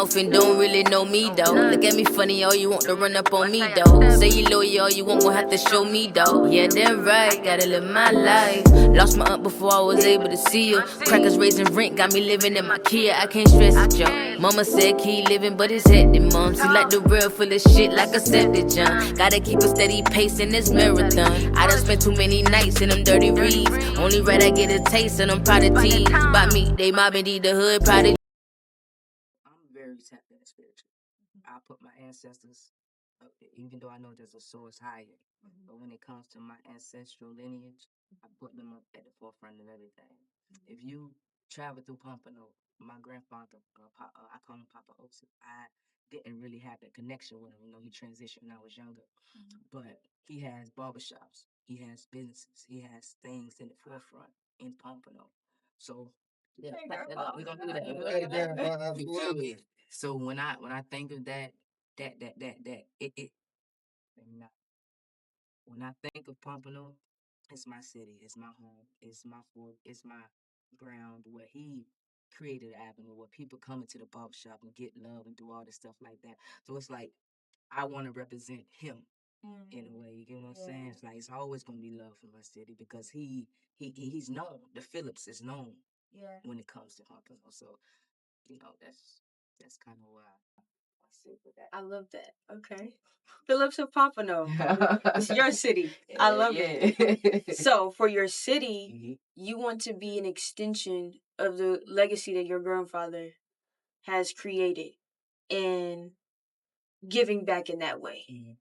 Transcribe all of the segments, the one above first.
And don't really know me though. Look at me funny, oh, you want to run up on me though. Say you loyal, you won't have to show me though. Yeah, then right, gotta live my life. Lost my aunt before I was able to see her. Crackers raising rent, got me living in my Kia. I can't stress it, yo. Mama said keep living, but it's hectic, mom. See like the real full of shit, like a septic jump. Gotta keep a steady pace in this marathon. I done spent too many nights in them dirty reads. Only right I get a taste, and I'm proud of teens. By me, they mobbing the hood, proud of. I'm very tapped into spiritual. I put my ancestors, even though I know there's a source higher, but when it comes to my ancestral lineage, I put them up at the forefront of everything. If you travel through Pompano, my grandfather, I call him Papa Osi. I didn't really have that connection with him. You know, he transitioned when I was younger, but he has barbershops, he has businesses, he has things in the forefront in Pompano. So yeah, we're gonna do that. You feel me? So when I think of that, when I think of Pompano, it's my city, it's my home, it's my fort, it's my ground where he created an avenue where people come into the barbershop and get love and do all this stuff like that. So it's like I want to represent him in a way. You get what I'm saying? It's like it's always gonna be love for my city because he's known. The Phillips is known when it comes to Pompano. So that's kind of why I sit with that. I love that. Okay. Phillips of Pompano. It's your city. I love it. So for your city, you want to be an extension of the legacy that your grandfather has created and giving back in that way.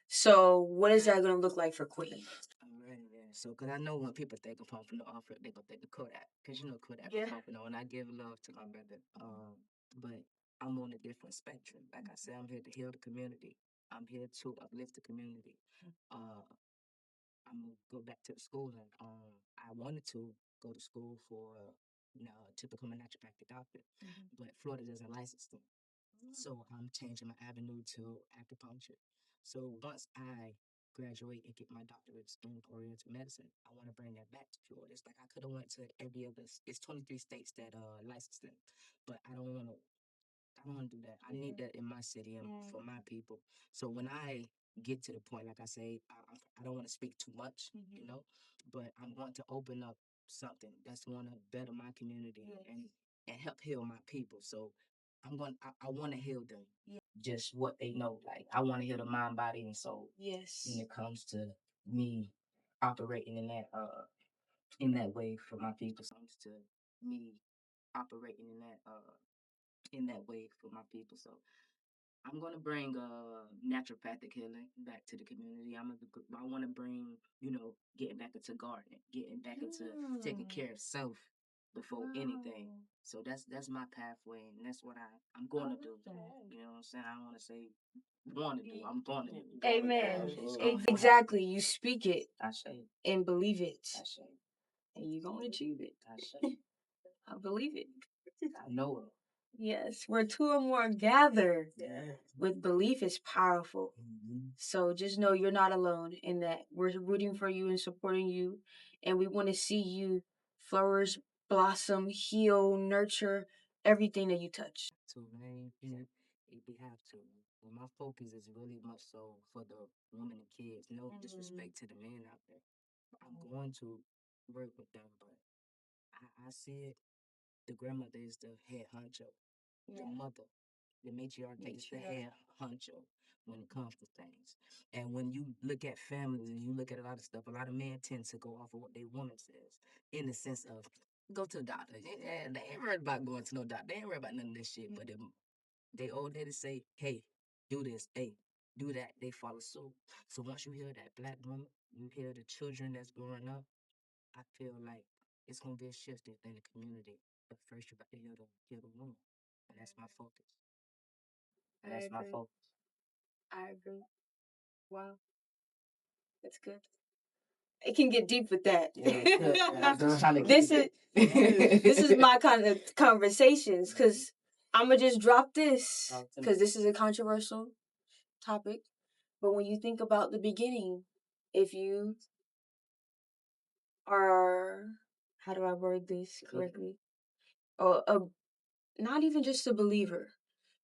So what is that going to look like for Queen? Alright, yeah. So, cause I know when people think of Pompano, they gonna think of Kodak, cause you know Kodak Yeah. from Pompano, and I give love to my brother. But I'm on a different spectrum. Like I said, I'm here to heal the community. I'm here to uplift the community. Uh, I'm gonna go back to the school, and I wanted to go to school for to become a naturopathic doctor, but Florida doesn't license them. So I'm changing my avenue to acupuncture. So once I graduate and get my doctorates in Oriental medicine, I want to bring that back to Florida. It's like I could have went to every other. It's 23 states that license them, but I don't want to. I don't want to do that. I need that in my city and for my people. So when I get to the point, like I say, I don't want to speak too much, but I'm going to open up something that's going to better my community and help heal my people. So I want to heal them. Just what they know. Like I want to heal the mind, body, and soul. Yes. When it comes to me operating in that way for my people. Comes to me operating in that way for my people. So I'm gonna bring naturopathic healing back to the community. I want to bring getting back into gardening, getting back into taking care of self before anything. So that's my pathway, and that's what I'm going to do. You know what I'm saying? I don't want to say want to do. I'm going to do. Amen. So, Exactly. You speak it I say, and believe it, I say, and you're going to achieve it. I say, I believe it. I know it. Yes, where two or more gather with belief is powerful. So just know you're not alone in that. We're rooting for you and supporting you, and we want to see you flourish, blossom, heal, nurture everything that you touch. So man, we have to. But my focus is really much so for the women and kids. No disrespect to the men out there. I'm going to work with them, but I see it. The grandmother is the head honcho. The mother, the matriarch is the head honcho when it comes to things. And when you look at families and you look at a lot of stuff, a lot of men tend to go off of what their woman says, in the sense of go to the doctor. They ain't worried about going to no doctor. They ain't worried about none of this shit. But they old ladies say, hey, do this, hey, do that. They follow suit. So once you hear that black woman, you hear the children that's growing up, I feel like it's gonna be a shift in the community. But first you got to hear the woman. And that's my focus. And that's my focus. I agree. Wow, that's good. It can get deep with that. This is this is my kind of conversations because I'm gonna just drop this because this is a controversial topic. But when you think about the beginning, if you are, how do I word this correctly? Or not even just a believer,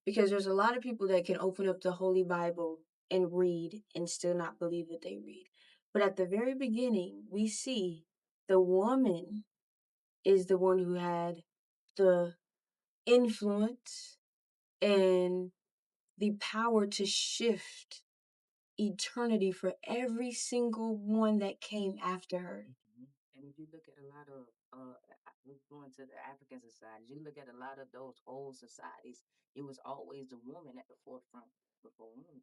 Because there's a lot of people that can open up the Holy Bible and read and still not believe what they read. But at the very beginning, we see the woman is the one who had the influence and the power to shift eternity for every single one that came after her. And if you look at a lot of we're going to the African societies, you look at a lot of those old societies, it was always the woman at the forefront before women.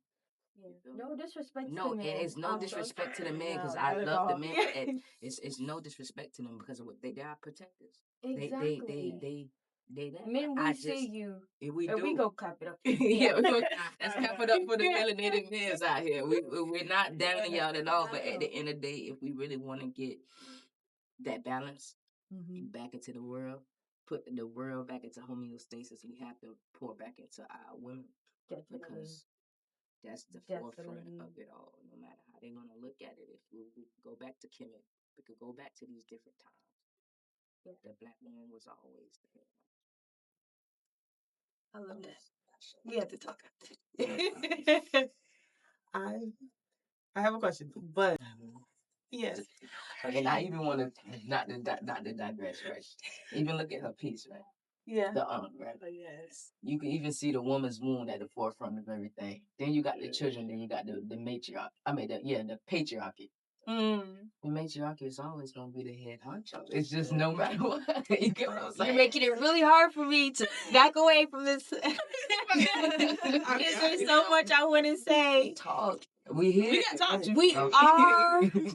No disrespect to No, the man. it's no I'm so disrespect to the sorry. men because No, I not at love the all. men, but it's no disrespect to them because of what they are protectors. Exactly. They that. Men, I we just see you. if we And we do. go clap it up. Yeah, let's clap it up for the melanated men out here. We're not downing y'all at all, but at the end of the day, if we really want to get that balance back into the world, put the world back into homeostasis, we have to pour back into our women Definitely. because that's the forefront of it all. No matter how they're gonna look at it, if we go back to Kemet, we could go back to these different times. Yeah. The black woman was always the head. I love that. We have to talk. I I have a question, but yes. And I even want to not to digress, right? Even look at her piece, right? Yeah. The right? Oh, yes. You can even see the woman's wound at the forefront of everything. Then you got the children. Then you got the matriarch. The patriarchy. The matriarchy is always gonna be the head honcho. It's just no matter what. You get what I'm saying? You're making it really hard for me to back away from this. Because there's so much I want to say. Talk. We here. We gotta talk. Okay. We are. We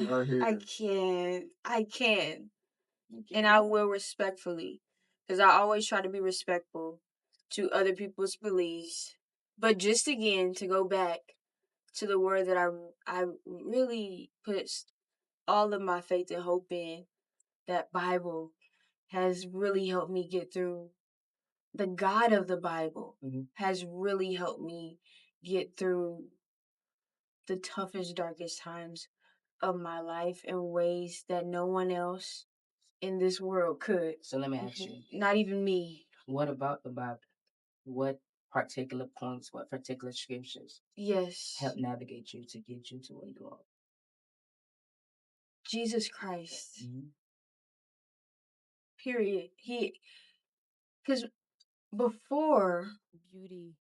are here. I can. And I will respectfully. Because I always try to be respectful to other people's beliefs. But just again, to go back to the word that I really put all of my faith and hope in, that Bible has really helped me get through. The God of the Bible has really helped me get through the toughest, darkest times of my life in ways that no one else in this world could. So let me ask you. Not even me. What about the Bible? What particular points, what particular scriptures help navigate you to get you to where you are? Jesus Christ. Period. Because before beauty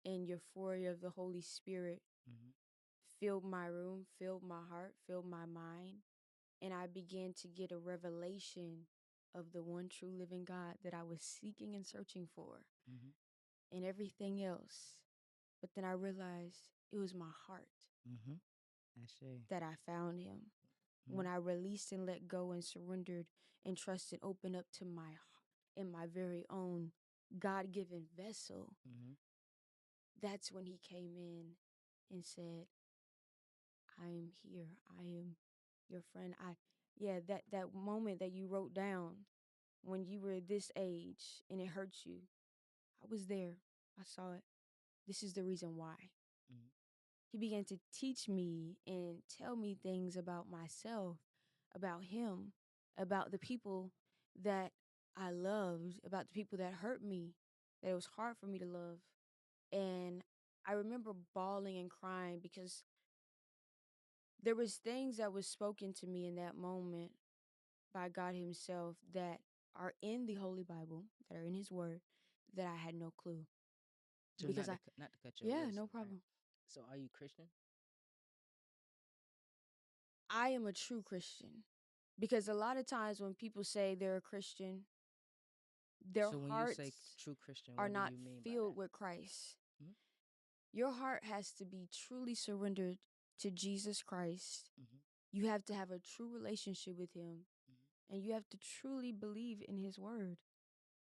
and euphoria of the Holy Spirit filled my room, filled my heart, filled my mind, and I began to get a revelation of the one true living God that I was seeking and searching for, and everything else. But then I realized it was my heart that I found him. When I released and let go and surrendered and trusted, opened up to my very own God-given vessel, that's when he came in and said, I am here. I am your friend. That moment that you wrote down when you were this age and it hurt you, I was there. I saw it. This is the reason why. He began to teach me and tell me things about myself, about him, about the people that I loved, about the people that hurt me, that it was hard for me to love. And I remember bawling and crying because there was things that was spoken to me in that moment by God himself that are in the Holy Bible, that are in his word, that I had no clue. So Because not to cut you off. Yeah, no problem. Right? So are you Christian? I am a true Christian. Because a lot of times when people say they're a Christian, their So when hearts you say true Christian, are what not do you mean filled by that? with Christ. Your heart has to be truly surrendered to Jesus Christ. You have to have a true relationship with him. And you have to truly believe in his word,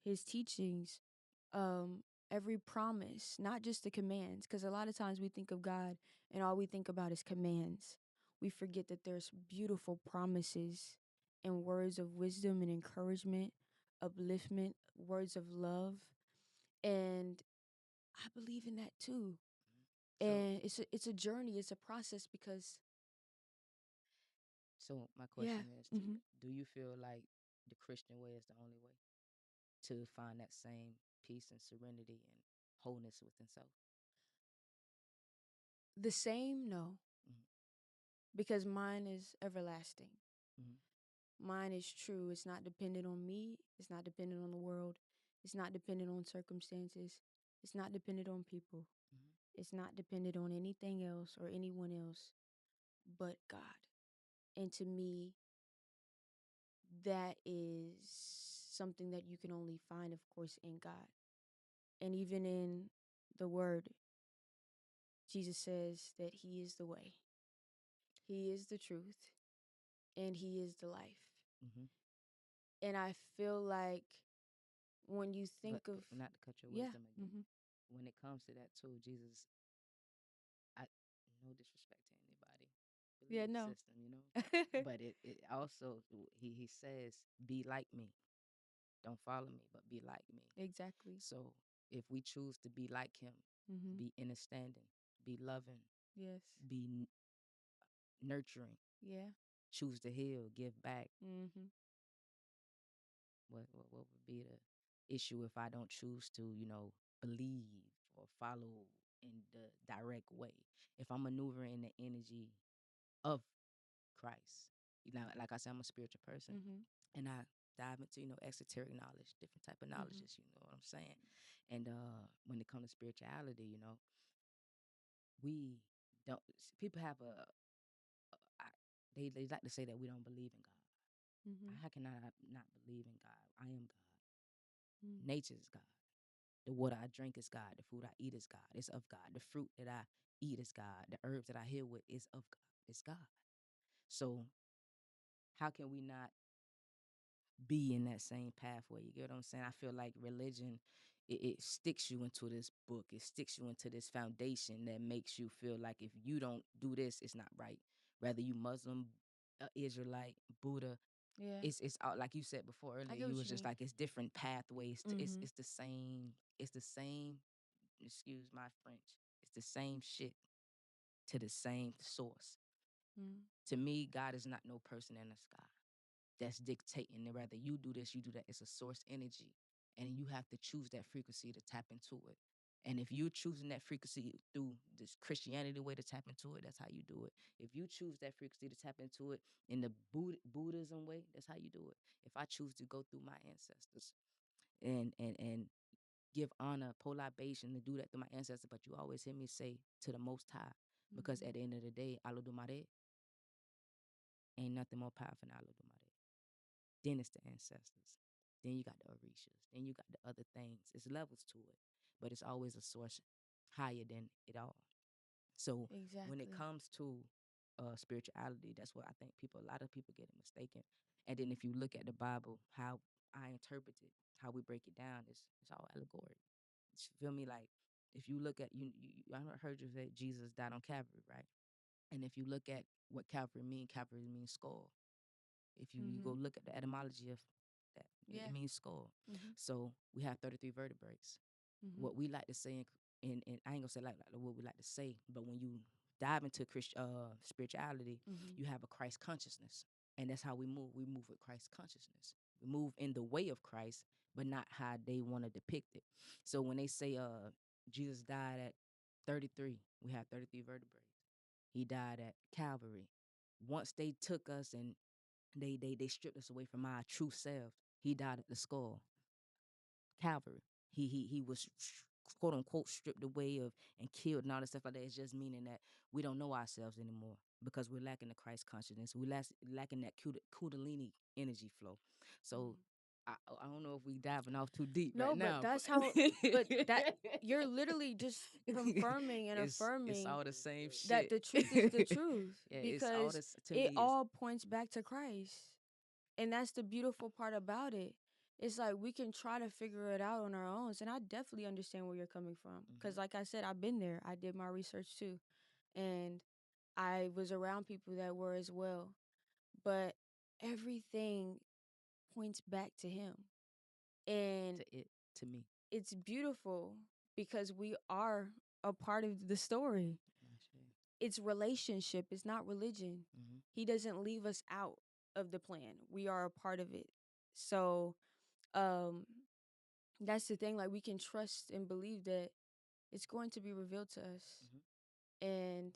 his teachings, every promise, not just the commands. Because a lot of times we think of God and all we think about is commands. We forget that there's beautiful promises and words of wisdom and encouragement, upliftment, words of love. And I believe in that too. And it's a journey, it's a process because So my question is do you feel like the Christian way is the only way to find that same peace and serenity and wholeness within self? The same, no, Mhm. because mine is everlasting. Mhm. Mine is true. It's not dependent on me. It's not dependent on the world. It's not dependent on circumstances. It's not dependent on people. Mhm. It's not dependent on anything else or anyone else but God. And to me, that is something that you can only find, of course, in God. And even in the word, Jesus says that he is the way, he is the truth, and he is the life. Mhm. And I feel like when you think of, Not to cut your yeah, wisdom again. When it comes to that too, Jesus, I no disrespect to anybody, yeah, belief no, system, but it also he says, "Be like me, don't follow me, but be like me." exactly. So if we choose to be like him, Mm-hmm. be understanding, be loving, Yes, be nurturing, yeah. choose to heal, give back. Mm-hmm. What would be the issue if I don't choose to, believe or follow in the direct way? If I'm maneuvering in the energy of Christ, like I said, I'm a spiritual person, Mm-hmm. and I dive into, esoteric knowledge, different type of Mm-hmm. knowledges. You know what I'm saying? And when it comes to spirituality, we don't. People have I, they like to say that we don't believe in God. Mm-hmm. How can I not believe in God? I am God. Mm-hmm. Nature is God. The water I drink is God. The food I eat is God. It's of God. The fruit that I eat is God. The herbs that I heal with is of God. It's God. So how can we not be in that same pathway? You get what I'm saying? I feel like religion, it sticks you into this book. It sticks you into this foundation that makes you feel like if you don't do this, it's not right. Whether you Muslim, Israelite, Buddha, Yeah, it's all, like you said before I earlier. get You what was you just mean. like it's different pathways. Mm-hmm. It's the same. It's the same. Excuse my French. It's the same shit to the same source. Mm-hmm. To me, God is not no person in the sky that's dictating. Whether you do this, you do that. It's a source energy, and you have to choose that frequency to tap into it. And if you're choosing that frequency through this Christianity way to tap into it, that's how you do it. If you choose that frequency to tap into it in the Buddhism way, that's how you do it. If I choose to go through my ancestors and give honor, pour libation, to do that through my ancestors, but you always hear me say to the Most High, because Mm-hmm. at the end of the day, Alodumare ain't nothing more powerful than Alodumare. Then it's the ancestors. Then you got the Orishas. Then you got the other things. It's levels to it, but it's always a source higher than it all. So when it Exactly. comes to spirituality, that's what I think a lot of people get it mistaken. And then if you look at the Bible, how I interpret it, how we break it down, it's all allegory. Feel me? Like if you look at I heard you say Jesus died on Calvary, right? And if you look at what Calvary means skull. If you Mm-hmm. go look at the etymology of that, Yeah. it means skull. Mm-hmm. So we have 33 vertebrae. Mm-hmm. What we like to say, and I ain't gonna say like what we like to say, but when you dive into spirituality, Mm-hmm. you have a Christ consciousness, and that's how we move. We move with Christ consciousness. We move in the way of Christ, but not how they want to depict it. So when they say Jesus died at 33, we have 33 vertebrae. He died at Calvary. Once they took us and they stripped us away from our true self, he died at the skull. Calvary. He was quote unquote stripped away of and killed and all that stuff like that. It's just meaning that we don't know ourselves anymore because we're lacking the Christ consciousness. We're lacking that Kundalini energy flow. So Mm-hmm. I don't know if we diving off too deep right No, but now, that's but how. But that you're literally just confirming and it's affirming all the same that shit. the truth is the truth Yeah, it's all because this to it me. Is all points back to Christ. And that's the beautiful part about it. It's like we can try to figure it out on our own. And I definitely understand where you're coming from. Because, like I said, I've been there. I did my research too. And I was around people that were as well. But everything points back to Him. And to me. it's beautiful because we are a part of the story. It's relationship, it's not religion. Mm-hmm. He doesn't leave us out of the plan. We are a part of it. So, um that's the thing. Like, we can trust and believe that it's going to be revealed to us, and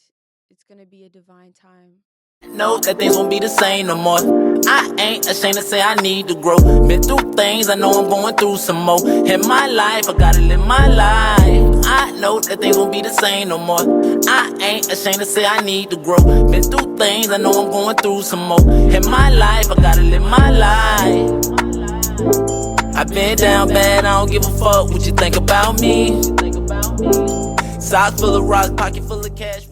it's gonna be a divine time. Know that things won't be the same no more. I ain't ashamed to say I need to grow. Been through things, I know I'm going through some more. In my life, I gotta live my life. I know that things won't be the same no more. I ain't ashamed to say I need to grow. Been through things, I know I'm going through some more. In my life, I gotta live my life. I've been down bad, I don't give a fuck what you think about me. Socks full of rocks, pocket full of cash.